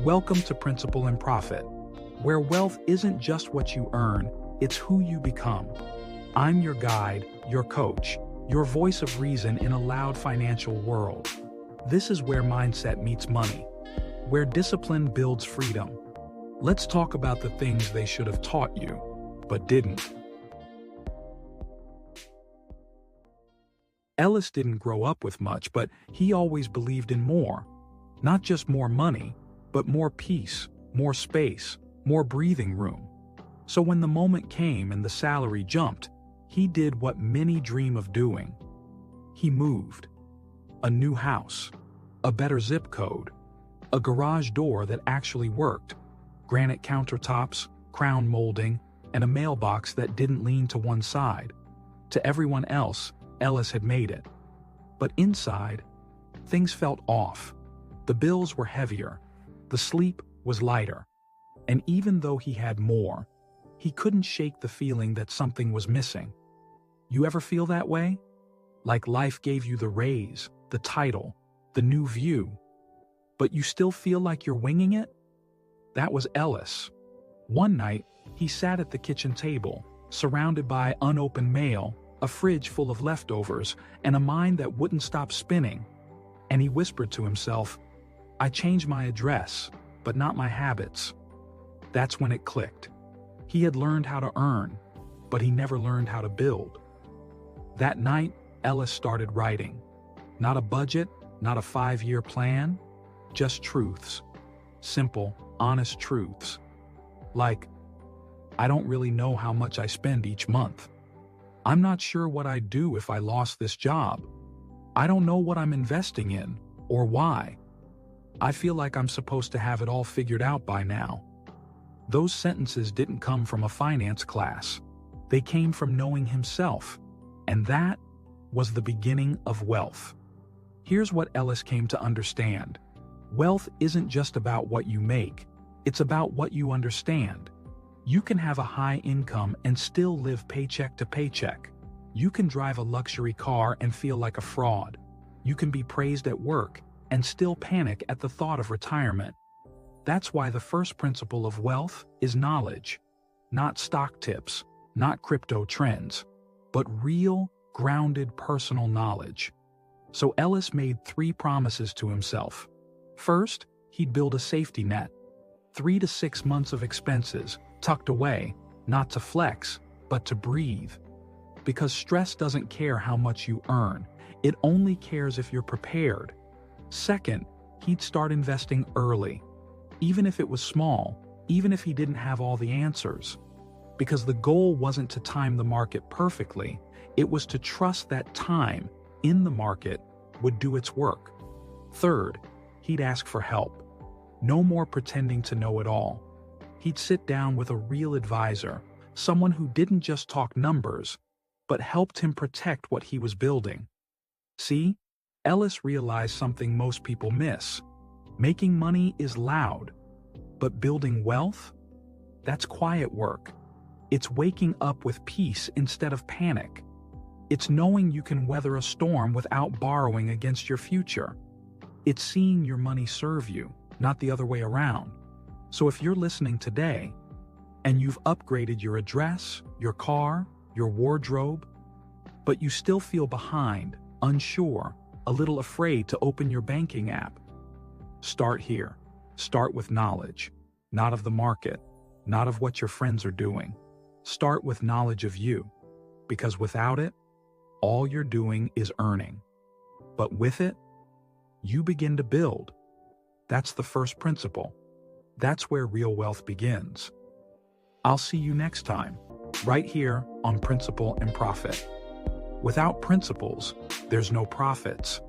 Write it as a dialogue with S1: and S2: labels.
S1: Welcome to Principle and Profit, where wealth isn't just what you earn, it's who you become. I'm your guide, your coach, your voice of reason in a loud financial world. This is where mindset meets money, where discipline builds freedom. Let's talk about the things they should have taught you, but didn't. Ellis didn't grow up with much, but he always believed in more. Not just more money, but more peace, more space, more breathing room. So when the moment came and the salary jumped, he did what many dream of doing. He moved. A new house, a better zip code, a garage door that actually worked, granite countertops, crown molding, and a mailbox that didn't lean to one side. To everyone else, Ellis had made it. But inside, things felt off. The bills were heavier. The sleep was lighter. And even though he had more, he couldn't shake the feeling that something was missing. You ever feel that way? Like life gave you the raise, the title, the new view, but you still feel like you're winging it? That was Ellis. One night, he sat at the kitchen table, surrounded by unopened mail, a fridge full of leftovers, and a mind that wouldn't stop spinning. And he whispered to himself, "I changed my address, but not my habits." That's when it clicked. He had learned how to earn, but he never learned how to build. That night, Ellis started writing. Not a budget, not a 5-year plan, just truths. Simple, honest truths. Like, I don't really know how much I spend each month. I'm not sure what I'd do if I lost this job. I don't know what I'm investing in, or why. I feel like I'm supposed to have it all figured out by now. Those sentences didn't come from a finance class. They came from knowing himself, and that was the beginning of wealth. Here's what Ellis came to understand. Wealth isn't just about what you make, it's about what you understand. You can have a high income and still live paycheck to paycheck. You can drive a luxury car and feel like a fraud. You can be praised at work and still panic at the thought of retirement. That's why the first principle of wealth is knowledge. Not stock tips, not crypto trends, but real, grounded personal knowledge. So Ellis made 3 promises to himself. First, he'd build a safety net. 3 to 6 months of expenses, tucked away, not to flex, but to breathe. Because stress doesn't care how much you earn, it only cares if you're prepared. Second, he'd start investing early. Even if it was small, even if he didn't have all the answers. Because the goal wasn't to time the market perfectly, it was to trust that time in the market would do its work. Third, he'd ask for help. No more pretending to know it all. He'd sit down with a real advisor, someone who didn't just talk numbers, but helped him protect what he was building. See, Ellis realized something most people miss. Making money is loud, but building wealth? That's quiet work. It's waking up with peace instead of panic. It's knowing you can weather a storm without borrowing against your future. It's seeing your money serve you, not the other way around. So if you're listening today, and you've upgraded your address, your car, your wardrobe, but you still feel behind, unsure, a little afraid to open your banking app, start here. Start with knowledge, not of the market, not of what your friends are doing. Start with knowledge of you, because without it, all you're doing is earning. But with it, you begin to build. That's the first principle. That's where real wealth begins. I'll see you next time, right here on Principle and Profit. Without principles, there's no profits.